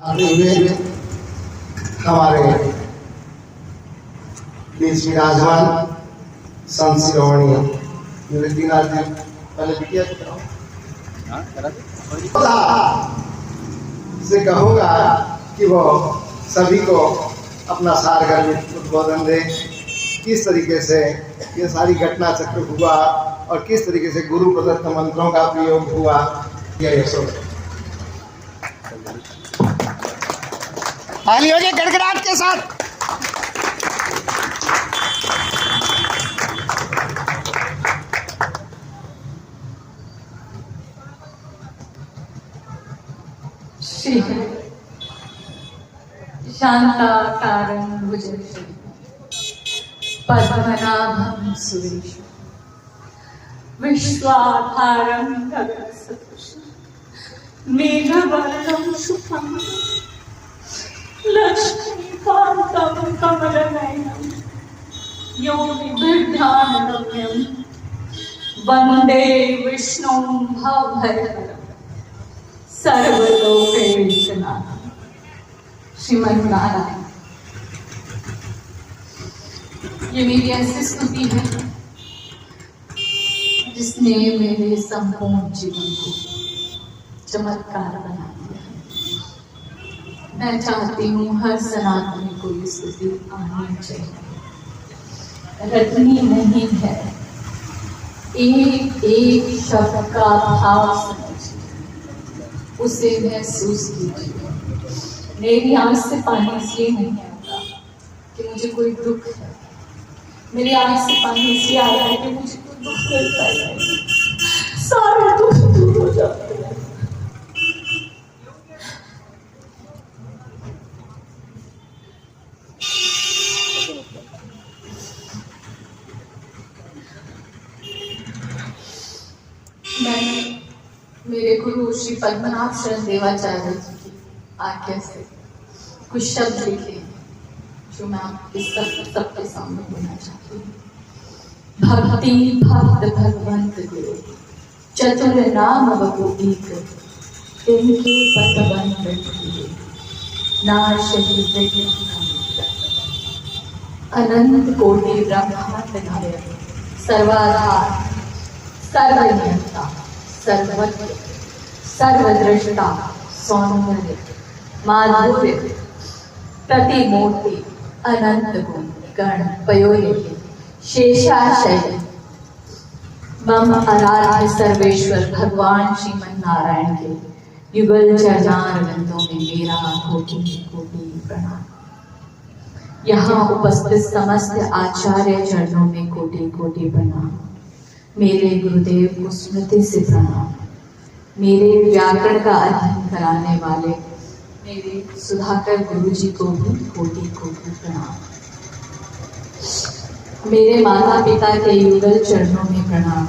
आते हुए हमारे देश विराजमान संत शिरोमणि निवृत्तिनाथ जी पहले बिटिया से कहूँगा कि वो सभी को अपना सारगर में उद्बोधन दे, किस तरीके से ये सारी घटना चक्र हुआ और किस तरीके से गुरु प्रदत्त मंत्रों का प्रयोग हुआ। ये ताली हो जाए गड़गड़ाहट के साथ। श्री शांताकारं भुजगशयनं पद्मनाभं सुरेशं विश्वाधारं गगनसदृशं मेघवर्णं शुभं लक्ष्मीकान्तं कमलनयनं योगिभिर्ध्यानगम्यं वन्दे विष्णुं भवभयहरं सर्वलोकैकनाथं श्रीमन्नारायण। ये मेरी ऐसी स्तुति है जिसने मेरे संपूर्ण जीवन को चमत्कार बना दिया। मैं चाहती हूँ हर सनातनी को ये स्तुति आनी चाहिए। रटनी नहीं है, एक एक शब्द का भाव समझिए, उसे महसूस कीजिए। मेरी आंख से पानी इसलिए नहीं आता कि मुझे कोई दुख है, मेरी आंख से पानी इसलिए आ रहा है कि मुझे कोई दुख मिलता है, सारे दुख दूर हो जाते हैं। मैंने मेरे गुरु श्री पद्मनाभ शरण देवाचार्य जी की आज्ञा से कुछ शब्द लिखे जो मैं आपके सबके सामने बोलना चाहती हूँ। भक्ति भक्त भगवंत गुरु चतुर नाम वगुदीक तिनके पतबंध नाशहि विघ्न अनंत कोटि ब्रह्मांड नायक सर्वाधार सर्वनियंता सर्वज्ञ सर्वदृष्टा सौंदर्य माधुर्य प्रतिमूर्ति अनंत गुण गण पयोनिधि शेषाशय मम आराध्य सर्वेश्वर भगवान श्रीमन्नारायण के युगल चरणारविंदों में मेरा कोटि कोटि प्रणाम। यहाँ उपस्थित समस्त आचार्य चरणों में कोटि कोटि प्रणाम। मेरे गुरुदेव को स्मृति से प्रणाम। मेरे व्याकरण का अध्ययन कराने वाले मेरे सुधाकर गुरु जी को भी कोटि कोटि प्रणाम। मेरे माता पिता के युगल चरणों में प्रणाम।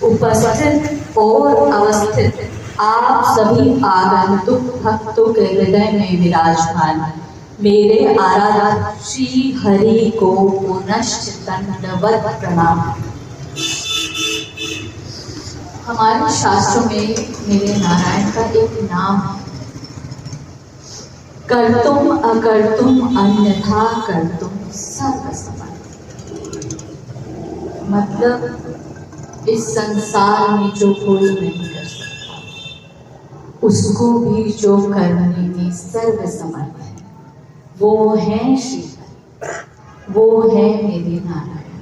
उपस्थित और अवस्थित आप सभी आगंतुक भक्तों के हृदय में विराजमान मेरे आराध्य श्री हरि को पुनश्च दंडवत प्रणाम। हमारे शास्त्रों में मेरे नारायण का एक नाम है, कर्तुम अकर्तुम अन्यथा कर्तुम सर्वसमर्थ। मतलब इस संसार में जो कोई नहीं कर सकता, उसको भी जो करने में सर्वसमर्थ है, वो है श्री हरि, वो है मेरे नारायण,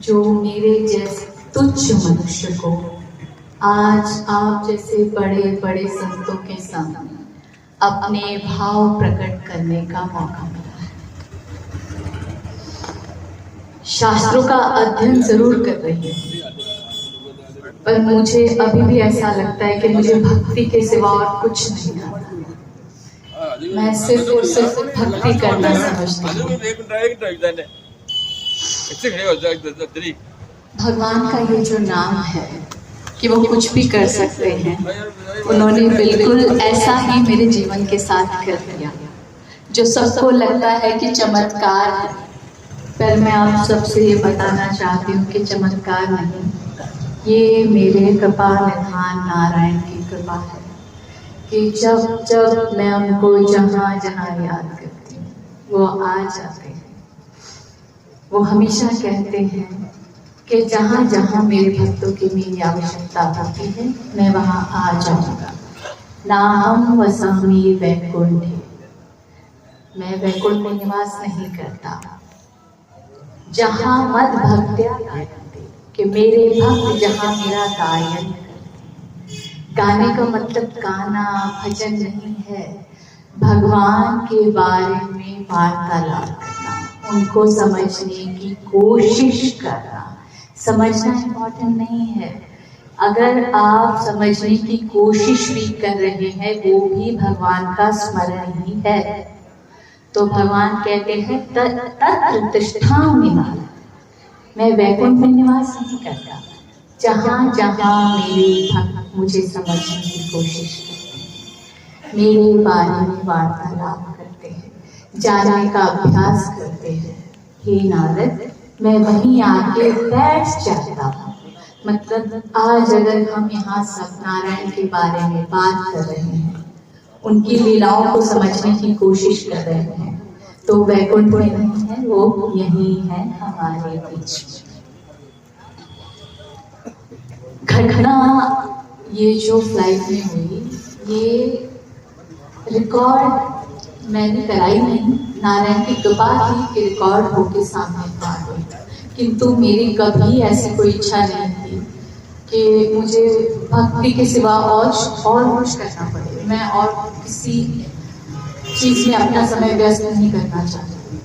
जो मेरे जैसे तुच्छ मनुष्य को आज आप जैसे बड़े बड़े संतों के सामने अपने भाव प्रकट करने का मौका मिला है। शास्त्रों का अध्ययन जरूर कर रही है, पर मुझे अभी भी ऐसा लगता है कि मुझे भक्ति के सिवा और कुछ नहीं आता। मैं सिर्फ और सिर्फ भक्ति करना समझती हूँ। भगवान का ये जो नाम है कि वो कुछ भी कर सकते हैं, उन्होंने बिल्कुल ऐसा ही मेरे जीवन के साथ कर दिया। जो सबको लगता है कि चमत्कार है, पर मैं आप सबसे ये बताना चाहती हूँ कि चमत्कार नहीं, ये मेरे कृपा निधान नारायण की कृपा है। कि जब जब मैं उनको जहाँ जहाँ याद करती हूँ वो आ जाते हैं। वो हमेशा कहते हैं कि जहाँ जहाँ मेरे भक्तों की मेरी आवश्यकता होती है मैं वहाँ आ जाऊँगा। ना हम वसामी वैकुंठ, मैं वैकुंठ में निवास नहीं करता। जहाँ मद भक्त्या गायन्ते, कि मेरे भक्त जहाँ मेरा गायन करते। गाने का मतलब गाना भजन नहीं है, भगवान के बारे में वार्तालाप करना, उनको समझने की कोशिश करना। समझना इम्पोर्टेंट नहीं है, अगर आप समझने की कोशिश भी कर रहे हैं वो भी भगवान का स्मरण ही है। तो भगवान कहते हैं तत्र तिष्ठामि निवास, मैं वैकुंठ में निवास नहीं करता। जहाँ जहाँ मेरे भक्त मुझे समझने की कोशिश करते हैं, मेरे बारे में वार्तालाप करते हैं, जानने का अभ्यास करते हैं, हे नारद मैं वहीं आके बैठ जाता हूँ। मतलब आज अगर हम यहाँ सब नारायण के बारे में बात कर रहे हैं, उनकी लीलाओं को समझने की कोशिश कर रहे हैं, तो वैकुंठ में नहीं है, वो यही है हमारे बीच में। घटना ये जो फ्लाइट में हुई ये रिकॉर्ड मैंने कराई नहीं, नारायण की कृपा थी कि रिकॉर्ड होके सामने आ गई। किंतु मेरी कभी ऐसी कोई इच्छा नहीं थी कि मुझे भक्ति के सिवा और कुछ करना पड़े। मैं और किसी चीज़ में अपना समय व्यस्त नहीं करना चाहती।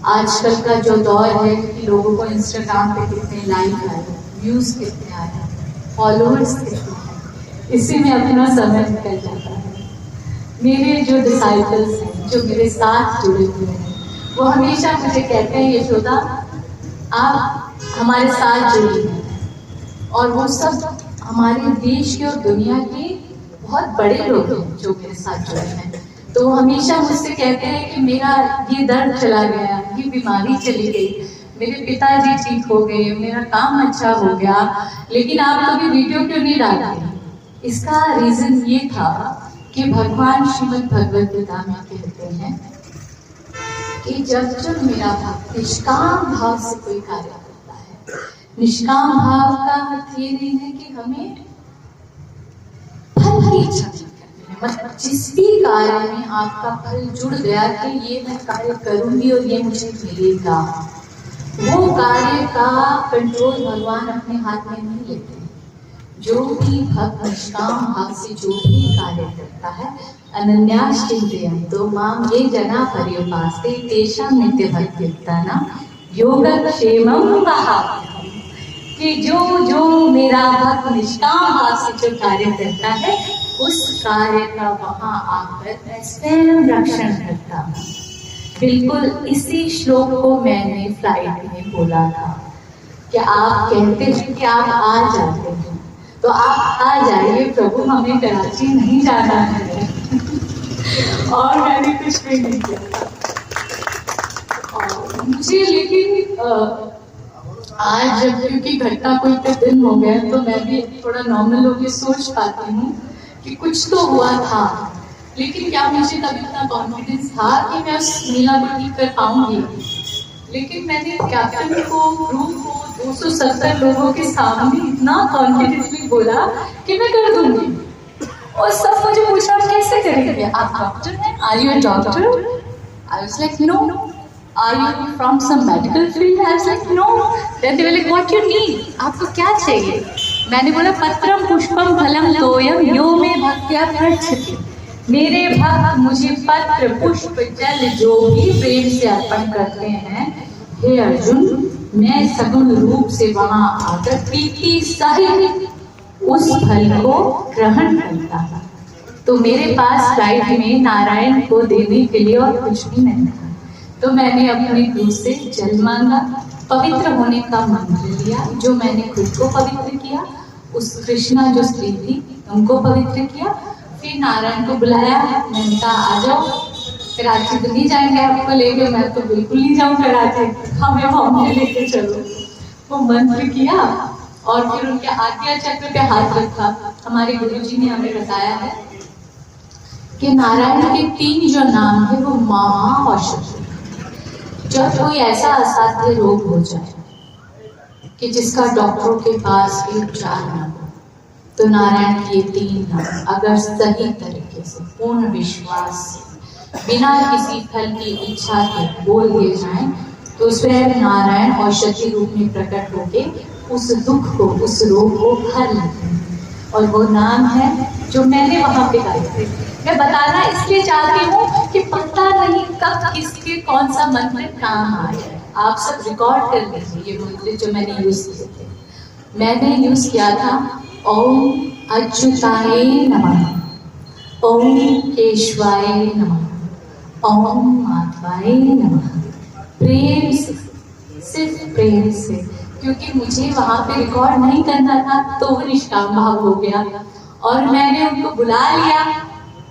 आजकल का जो दौर है कि लोगों को इंस्टाग्राम पे कितने लाइक आए, व्यूज़ कितने आए, फॉलोअर्स कितने हैं, इसी में अपना समय निकल जाता है। मेरे जो डिसाइपल्स हैं, जो मेरे साथ जुड़े हुए हैं, वो हमेशा मुझे कहते हैं यशोदा आप हमारे साथ जुड़ी हैं। और वो सब हमारे देश के और दुनिया के बहुत बड़े लोग हैं जो मेरे साथ जुड़े हैं। तो हमेशा मुझसे कहते हैं कि मेरा ये दर्द चला गया, ये बीमारी चली गई, मेरे पिताजी ठीक हो गए, मेरा काम अच्छा हो गया, लेकिन आप कभी वीडियो क्यों नहीं डालते? इसका रीज़न ये था कि भगवान श्रीमद् भगवद गीता में कहते हैं कि जब जब मेरा भक्त निष्काम भाव से कोई कार्य करता है, निष्काम भाव का अर्थ ये नहीं है कि हमें फल की इच्छा नहीं करते हैं, मतलब जिस भी कार्य में आपका फल जुड़ गया कि ये मैं कार्य करूंगी और ये मुझे मिलेगा, वो कार्य का कंट्रोल भगवान अपने हाथ में नहीं लेते। जो भी भक्त निष्काम भाव से जो भी कार्य करता है, अनन्याश्चिन्तयन्तो मां ये जना पर्युपासते तेषां नित्य भक्तियुक्तानां योगक्षेमं वहाम्यहम्, कि जो मेरा भक्त निष्काम भाव से जो कार्य करता है उस कार्य का वहां आकर मैं स्वयं रक्षण करता हूँ। बिल्कुल इसी श्लोक को मैंने फ्लाइट में बोला था कि आप कहते हैं कि आप आ जाते हैं, तो आप आ जाइए प्रभु, हमें कराची नहीं जाना है। और मैंने कुछ भी नहीं किया। और मुझे लेकिन आज जब क्योंकि घटना को इतने दिन हो गए तो मैं भी थोड़ा नॉर्मल होकर सोच पाती हूँ कि कुछ तो हुआ था, लेकिन क्या मुझे तब इतना कॉन्फिडेंस था कि मैं उस महिला को ठीक कर पाऊंगी? लेकिन मैंने कैप्टन को, ग्रुप को, 270 लोगों के सामने इतना कॉन्फिडेंटली बोला कि मैं कर दूंगी। और सब मुझे पूछा कैसे करेंगे, आप डॉक्टर हैं, are you a doctor? I was like no. Are you from some medical field? I was like no. Then they were like what you need, आपको क्या चाहिए? मैंने बोला पत्रम पुष्पम फलम तोयम यो मे भक्त्या पृच्छति, मेरे भक्त मुझे पत्र पुष्प जल जो भी प्रेम से अर्पण करते हैं, हे अर्जुन मैं सगुण रूप से वहां आकर प्रीति सहित उस फल को ग्रहण करता था। तो मेरे पास फ्लाइट में नारायण को देने के लिए और कुछ भी नहीं था, तो मैंने अपने गुरु से जल मांगा, पवित्र होने का मंत्र लिया, जो मैंने खुद को पवित्र किया, उस कृष्णा जो स्त्री थी उनको पवित्र किया, फिर नारायण को बुलाया, मैंने कहा आ जाओ, कराची तो नहीं जाएंगे आपको लेके, मैं तो बिल्कुल नहीं जाऊँ कराची, हमें बॉम्बे लेके चलो। वो मंत्र किया और फिर उनके आज्ञा चक्र पे हाथ रखा। हमारे गुरुजी ने हमें बताया है कि नारायण के 3 जो नाम है वो महा औषधि। जब कोई ऐसा असाध्य रोग हो जाए कि जिसका डॉक्टरों के पास भी उपचार न हो, तो नारायण के 3 नाम अगर सही तरीके से पूर्ण विश्वास से बिना किसी फल की इच्छा के बोल दिए जाएं, तो उसमें नारायण औषधि रूप में प्रकट होके उस दुख को, उस रोग को हर लेते हैं। और वो नाम है जो मैंने वहां पे गाए थे। मैं बताना इसलिए चाहती हूँ कि पता नहीं कब किसके कौन सा मंत्र काम आया। आप सब रिकॉर्ड कर लीजिए ये मंत्र जो मैंने यूज किए थे। मैंने यूज किया था ओम अच्युताय नमः, ओम केशवाय नमः, ओम माधवाय नमः। प्रेम से, सिर्फ प्रेम से, क्योंकि मुझे वहां पे रिकॉर्ड नहीं करना था, तो वो निष्काम भाव हो गया और मैंने उनको बुला लिया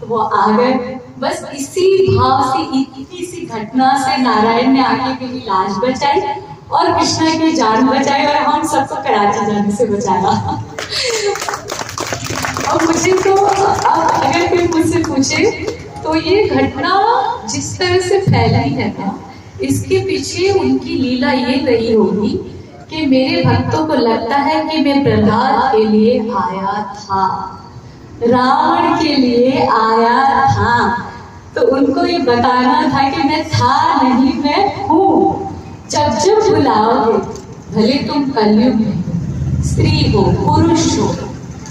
तो वो आ गए। बस इसी भाव से, इतनी सी घटना से नारायण ने आगे मेरी लाज बचाई और कृष्णा की जान बचाई और हम सबको कराची जाने से बचाया। और मुझे तो अब अगर कोई मुझसे पूछे तो ये घटना जिस तरह से फैली है ना, इसके पीछे उनकी लीला ये रही होगी कि मेरे भक्तों को लगता है कि मैं प्रहलाद के लिए आया था, रावण के लिए आया था, तो उनको ये बताना था कि मैं था नहीं, मैं हूँ। जब जब बुलाओगे, भले तुम कलयुग में हो, स्त्री हो, पुरुष हो,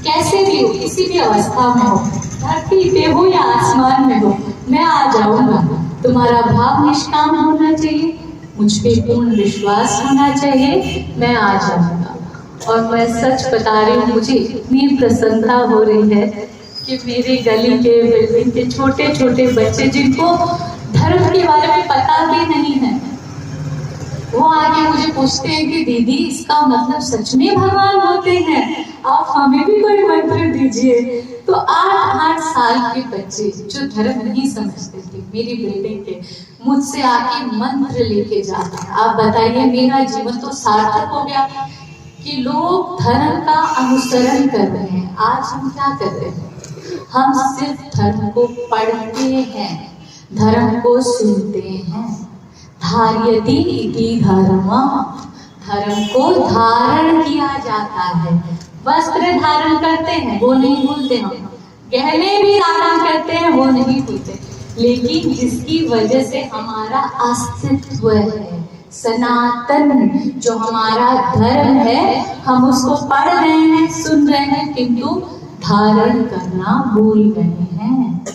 कैसे भी हो, किसी भी अवस्था में हो, धरती पे हो या आसमान में हो, मैं आ जाऊंगा। तुम्हारा भाव निष्काम होना चाहिए, मुझ पे पूर्ण विश्वास होना चाहिए, मैं आ जाऊंगा। और मैं सच बता रही हूँ, मुझे इतनी प्रसन्नता हो रही है कि मेरे गली के, बिल्डिंग के छोटे छोटे बच्चे जिनको धर्म के बारे में पता भी नहीं है, वो आके मुझे पूछते हैं कि दीदी इसका मतलब सच में भगवान होते हैं, आप हमें भी कोई मंत्र दीजिए। तो 8-8 साल के बच्चे जो धर्म नहीं समझते थे, मेरी बिल्डिंग के, मुझसे आके मंत्र लेके जाते हैं। आप बताइए, मेरा जीवन तो सार्थक हो गया कि लोग धर्म का अनुसरण कर रहे हैं। आज हम क्या कर रहे हैं? हम सिर्फ धर्म को पढ़ते हैं, धर्म को सुनते हैं। धार्यति इति धर्मा, धर्म को धारण किया जाता है। वस्त्र धारण करते हैं, वो नहीं भूलते हम, गहने भी धारण करते हैं, वो नहीं भूलते, लेकिन जिसकी वजह से हमारा अस्तित्व है, सनातन जो हमारा धर्म है, हम उसको पढ़ रहे हैं, सुन रहे हैं, किंतु धारण करना भूल गए हैं।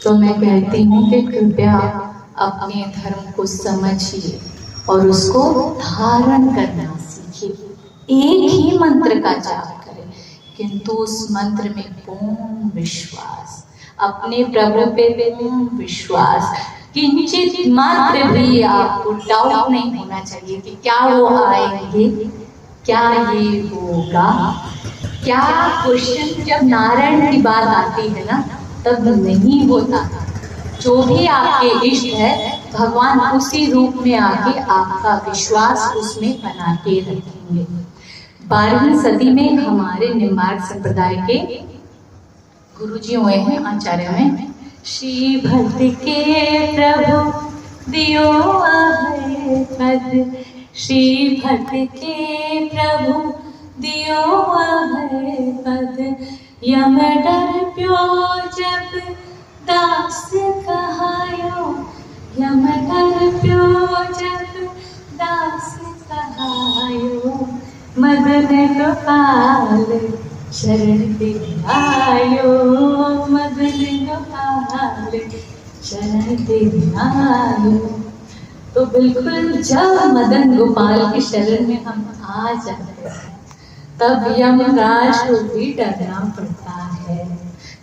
तो मैं कहती हूँ कि कृपया अपने धर्म को समझिए और उसको धारण करना सीखिए। एक ही मंत्र का जाप करें, किंतु उस मंत्र में पूर्ण विश्वास, अपने प्रभु पे पूर्ण विश्वास, किंचित मात्र भी आपको डाउट नहीं होना चाहिए कि क्या वो आएंगे, क्या ये होगा। क्या क्वेश्चन जब नारायण की बात आती है ना, तब नहीं होता। जो भी आपके इष्ट है, भगवान उसी रूप में आके आपका विश्वास उसमें बना के रखेंगे। 12वीं सदी में हमारे निम्बार्क संप्रदाय के गुरुजी हुए हैं, आचार्य हैं। श्री भक्त के प्रभु दियो अभय पद, श्री भक्त के प्रभु दियो अभय पद, यम डर प्यो जब दास कहायो, यम डर प्यो जब दास कहायो, मदन गोपाल शरण दे आयो, मदन गोपाल शरण दे आयो। तो बिल्कुल जब मदन गोपाल की शरण में हम आ जाते हैं, तब यमराज को भी डरना पड़ता है,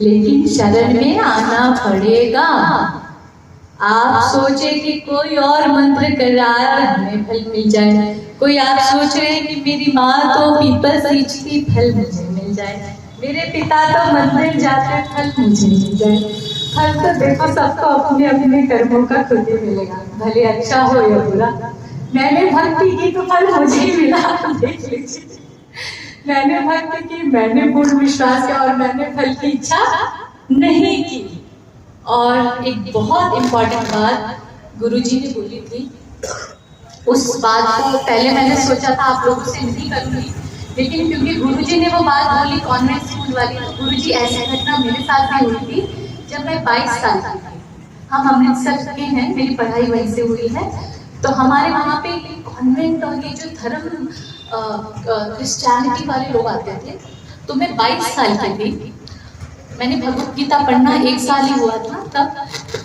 लेकिन शरण में आना पड़ेगा। आप सोचे कि कोई और मंत्र कर रहा है, हमें फल मिल जाए। कोई आप सोच रहे हैं कि मेरी माँ तो पीपल सींचती, फल मुझे मिल जाए। मेरे पिता तो मंदिर जाते, फल मुझे मिल जाए। फल तो देखो सबको अपने अपने कर्मों का खुद ही मिलेगा, भले अच्छा हो या बुरा। मैंने भक्ति की तो फल मुझे ही मिला, देख लीजिए। मैंने भक्ति की, मैंने पूर्ण विश्वास किया और मैंने फल की इच्छा नहीं की। और एक बहुत इम्पोर्टेंट बात गुरुजी ने बोली थी, उस बात को पहले मैंने सोचा था आप लोगों से नहीं करूँगी, लेकिन क्योंकि गुरुजी ने वो बात बोली कॉन्वेंट स्कूल वाली, तो गुरुजी ऐसी घटना मेरे साथ भी हुई थी जब मैं 22 साल की थी। हम अमृतसर के हैं, मेरी पढ़ाई वहीं से हुई है। तो हमारे वहाँ पे कॉन्वेंट और ये जो धर्म क्रिश्चियनिटी वाले लोग आते थे। तो मैं 22 साल की थी, मैंने भगवत गीता पढ़ना 1 साल ही हुआ था तब।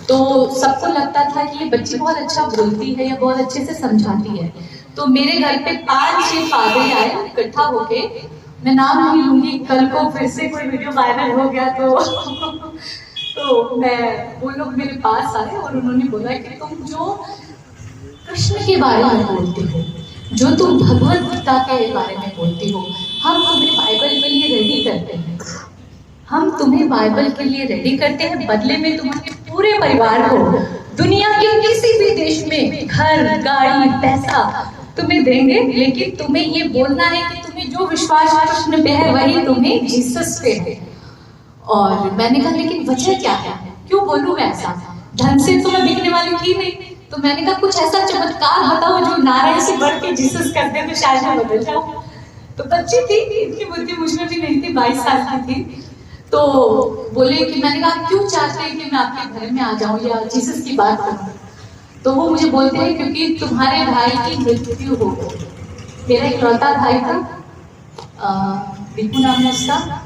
तो सबको लगता था कि ये बच्ची बहुत अच्छा बोलती है या बहुत अच्छे से समझाती है। तो मेरे घर पे 5-6 पादरी आए इकट्ठा होके, मैं नाम नहीं लूंगी, कल को फिर से कोई वीडियो वायरल हो गया तो मैं, वो लोग मेरे पास आए और उन्होंने बोला कि तुम जो कृष्ण के बारे में बोलते हो, जो तुम भगवत गीता के बारे में बोलती हो, हम तुम्हें बाइबल के लिए रेडी करते हैं। हम तुम्हें बाइबल के लिए रेडी करते हैं, बदले में तुम्हारे पूरे परिवार को दुनिया के किसी भी देश में घर, गाड़ी, पैसा तुम्हें देंगे, लेकिन तुम्हें ये बोलना है कि तुम्हें जो विश्वास कृष्ण पे है वही तुम्हें जीसस पे है। और मैंने कहा लेकिन वजह क्या है, क्यों बोलूं मैं ऐसा, ढंग से तो मैं बिकने वाली थी नहीं। तो मैंने कहा कुछ ऐसा चमत्कार बताओ जो नारायण से बढ़ के जीसस कर दे तो शायद मैं बदल जाऊं। तो बच्ची थी, इतनी बुद्धि मुझमें भी नहीं थी, 22 साल की थी। तो बोले कि, मैंने कहा क्यों चाहते हैं कि मैं आपके घर में आ जाऊं या जीसस की बात करूं। तो वो मुझे बोलते हैं क्योंकि तुम्हारे भाई की मृत्यु हो गई। मेरा इकलौता भाई था, दीपू नाम है उसका,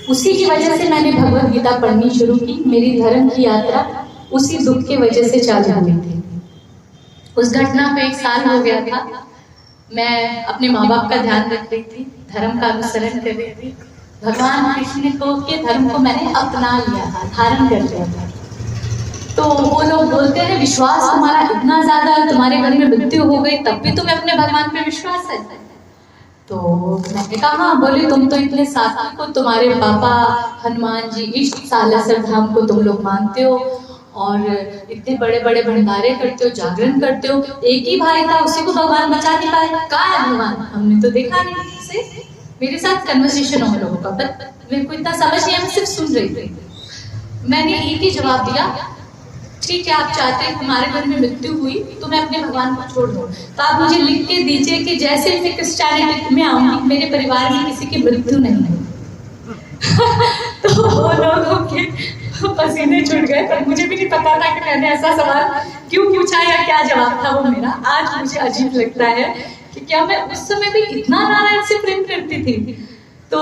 उसी की वजह से मैंने भगवत गीता पढ़नी शुरू की। मेरी धर्म की यात्रा उसी दुख की वजह से चालू हुई थी। उस घटना को 1 साल हो गया था। मैं अपने माँ बाप का ध्यान रख रही थी, धर्म का अनुसरण कर रही थी। भगवान कृष्ण को के धर्म को मैंने अपना लिया था, धारण कर लिया था। तो वो लोग बोलते हैं विश्वास तुम्हारा इतना ज्यादा, तुम्हारे घर में मृत्यु हो गई तब भी तुम्हें अपने भगवान पे विश्वास है। तो मैंने कहा हाँ। बोले तुम तो इतने सात्विक को, तुम्हारे पापा हनुमान जी, इष्ट सालासर धाम को तुम लोग मानते हो और इतने बड़े बड़े भंडारे करते हो, जागरण करते हो। एक ही भाई था, उसी को भगवान बचा नहीं पाए, कहाँ है भगवान, हमने तो देखा नहीं। से मेरे साथ कन्वर्सेशन हो लोगों का, बट मेरे को इतना समझ नहीं आया, मैं सिर्फ सुन रही थी। मैंने एक ही जवाब दिया, ठीक है आप चाहते हैं हमारे घर में मृत्यु हुई तो मैं अपने भगवान को छोड़ दूं, तो आप मुझे लिख के दीजिए कि जैसे मैं क्रिश्चियनिटी में आऊंगी मेरे परिवार में किसी की मृत्यु नहीं है। तो वो लोगों के पसीने छूट गए, पर मुझे भी नहीं पता था कि मैंने ऐसा सवाल क्यों पूछा या क्या जवाब था वो मेरा। आज मुझे अजीब लगता है कि क्या मैं उस समय भी इतना नारायण से प्रेम करती थी। तो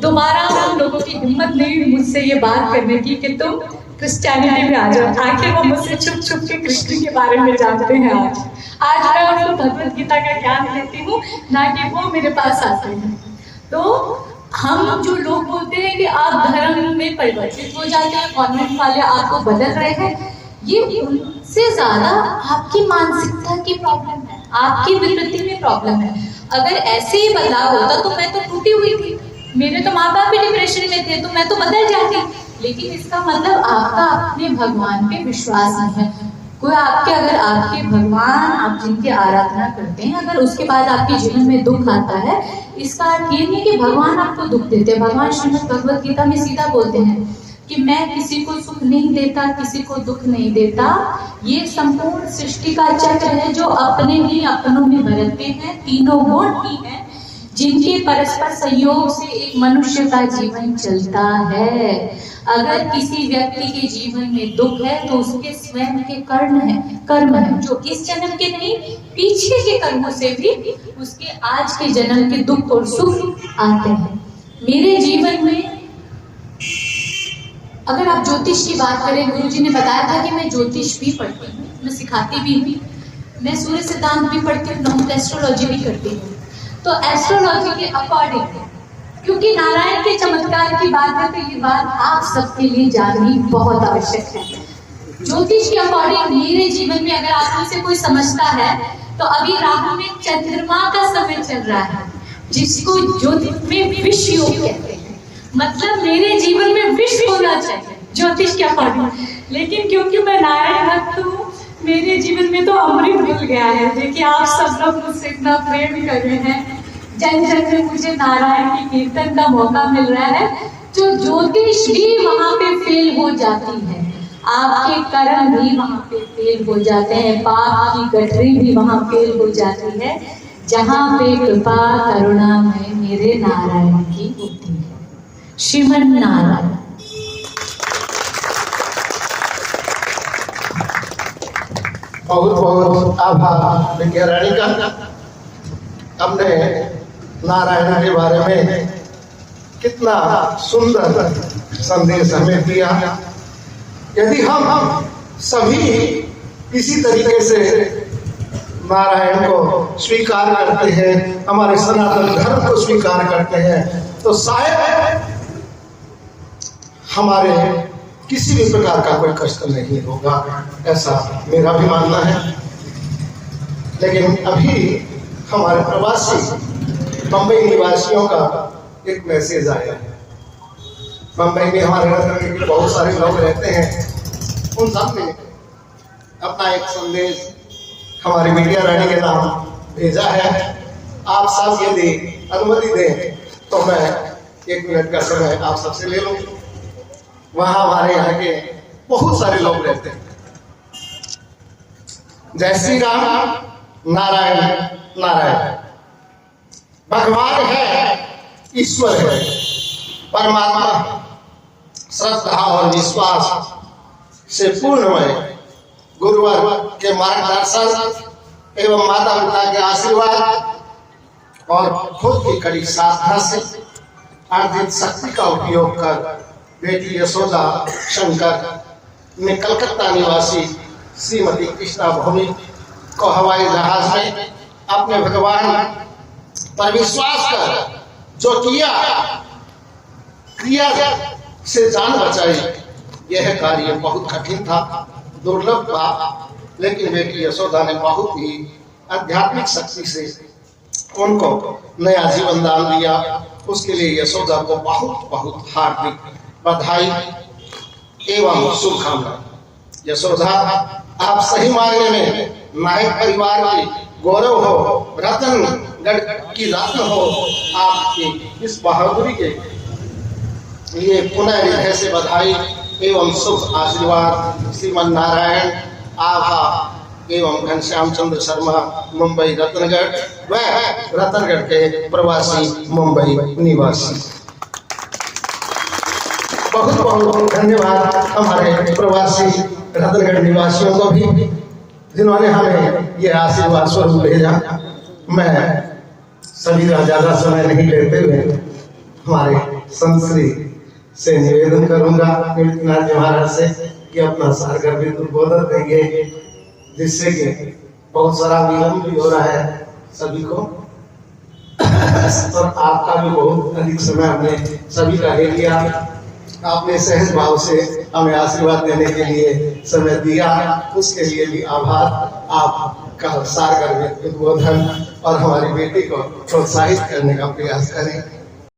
दोबारा हम लोगों की हिम्मत नहीं हुई मुझसे ये बात करने की कि तुम क्रिश्चियनिटी में आ जाओ। आखिर वो मुझसे छुप छुप के कृष्ण के बारे में जानते हैं। आज मैं उनको भगवत गीता का ज्ञान देती हूँ, ना कि वो मेरे पास आते हैं। तो हम जो लोग बोलते हैं कि आप धर्म में परिवर्तित हो जाते हैं, कॉन्वेंट वाले आपको बदल रहे हैं, ये उनसे ज्यादा आपकी मानसिकता की प्रॉब्लम है, आपकी विकृति में प्रॉब्लम है। अगर ऐसे ही बदलाव होता तो मैं तो टूटी हुई थी, मेरे तो माँ बाप भी डिप्रेशन में थे, तो मैं तो बदल जाती। लेकिन इसका मतलब आपका अपने भगवान पे विश्वास नहीं है। कोई आपके, अगर आपके भगवान आप जिनकी आराधना करते हैं, अगर उसके बाद आपके जीवन में दुख आता है, इसका अर्थ ये नहीं कि भगवान आपको दुख देते हैं। भगवान श्रीमद् भगवत गीता में सीधा बोलते हैं कि मैं किसी को सुख नहीं देता, किसी को दुख नहीं देता। ये संपूर्ण सृष्टि का चक्र है जो अपने ही अपनों में बरतते हैं। तीनों गुण ही हैं जिनके परस्पर संयोग से एक मनुष्य का जीवन चलता है। अगर किसी व्यक्ति के जीवन में दुख है तो उसके स्वयं के कर्म है जो इस जन्म के नहीं, पीछे के कर्मों से भी उसके आज के जन्म के दुख और सुख आते हैं। मेरे जीवन में अगर आप ज्योतिष की बात करें, गुरुजी ने बताया था कि मैं ज्योतिष भी पढ़ती हूँ, मैं सिखाती भी हूँ, मैं सूर्य सिद्धांत भी पढ़ती हूँ, नॉर्मल एस्ट्रोलॉजी भी करती हूँ। तो एस्ट्रोलॉजी के अकॉर्डिंग, क्योंकि नारायण के चमत्कार की बात है तो ये बात आप सबके लिए जाननी बहुत आवश्यक है। ज्योतिष के अकॉर्डिंग मेरे जीवन में अगर आप में से कोई समझता है तो अभी राहु में चंद्रमा का समय चल रहा है, जिसको ज्योतिष में विष योग कहते हैं। मतलब मेरे जीवन में विष होना चाहिए ज्योतिष के अकॉर्डिंग। लेकिन क्योंकि मैं नारायण भक्त हूँ, मेरे जीवन में तो अमृत मिल गया है। देखिए आप सब लोग मुझसे इतना प्रेम कर रहे हैं, जन जन में मुझे नारायण के कीर्तन का मौका मिल रहा है, जो ज्योतिष भी वहां पे फेल हो जाती है, आपके कर्म भी वहां पे फेल हो जाते हैं, पाप की गठरी भी वहां फेल हो जाती है, जहां पे कृपा करुणा में मेरे नारायण की होती है। श्रीमन नारायण। बहुत बहुत आभार विद्या रानी का। हमने नारायण के बारे में कितना सुंदर संदेश हमें दिया। यदि हम सभी इसी तरीके से नारायण को स्वीकार करते हैं, हमारे सनातन धर्म को स्वीकार करते हैं, तो शायद हमारे किसी भी प्रकार का कोई कष्ट नहीं होगा, ऐसा मेरा भी मानना है। लेकिन अभी हमारे प्रवासी बंबई निवासियों का एक मैसेज आया है। बंबई में हमारे रत्न के बहुत सारे लोग रहते हैं, उन सब ने अपना एक संदेश हमारी विद्या रानी के नाम भेजा है। आप सब यदि अनुमति दें तो मैं 1 मिनट का समय आप सबसे ले लूं। वहां हमारे यहाँ के बहुत सारे लोग रहते हैं। जय श्री राम, नारायण नारायण। भगवान है, ईश्वर है, परमात्मा श्रद्धा और विश्वास से पूर्णमय गुरुवर के मार्गदर्शन एवं माता पिता के आशीर्वाद और खुद की कड़ी साधना से अर्जित शक्ति का उपयोग कर बेटी यशोदा शंकर ने कलकत्ता निवासी श्रीमती कृष्णा भौमिक को हवाई जहाज में अपने भगवान पर विश्वास कर जो किया, क्रिया से जान बचाई। यह कार्य बहुत कठिन था, दुर्लभ था, लेकिन बेटी यशोदा ने बहुत ही आध्यात्मिक शक्ति से उनको नया जीवन दान दिया। उसके लिए यशोदा को बहुत बहुत हार्दिक बधाई एवं शुभकामनाएं। यशोदा, आप सही मायने में नायक परिवार की गौरव हो, रतनगढ़ की रत्न हो। आपकी इस बहादुरी के लिए पुनः हृदय से बधाई एवं शुभ आशीर्वाद। श्रीमन नारायण आभा एवं घनश्याम चंद्र शर्मा, मुंबई रत्नगढ़, व रत्नगढ़ के प्रवासी मुंबई निवासी। बहुत बहुत धन्यवाद हमारे प्रवासी रत्नगढ़ निवासियों को भी, जिन्होंने हमें ये आशीर्वाद स्वरूप भेजा। मैं सभी का ज्यादा समय नहीं लेते हुए हमारे संत श्री से निवेदन करूंगा कीर्तिनाथ जी महाराज से कि अपना सारगर्भित उद्बोधन देंगे, जिससे कि बहुत सारा विलंब भी हो रहा है सभी को, और आपका भी बहुत अधिक समय हमने सभी का ले लिया। आपने सहज भाव से हमें आशीर्वाद देने के लिए समय दिया, उसके लिए भी आभार। आपका सारगर्भित उद्बोधन और हमारी बेटी को प्रोत्साहित करने का प्रयास करें।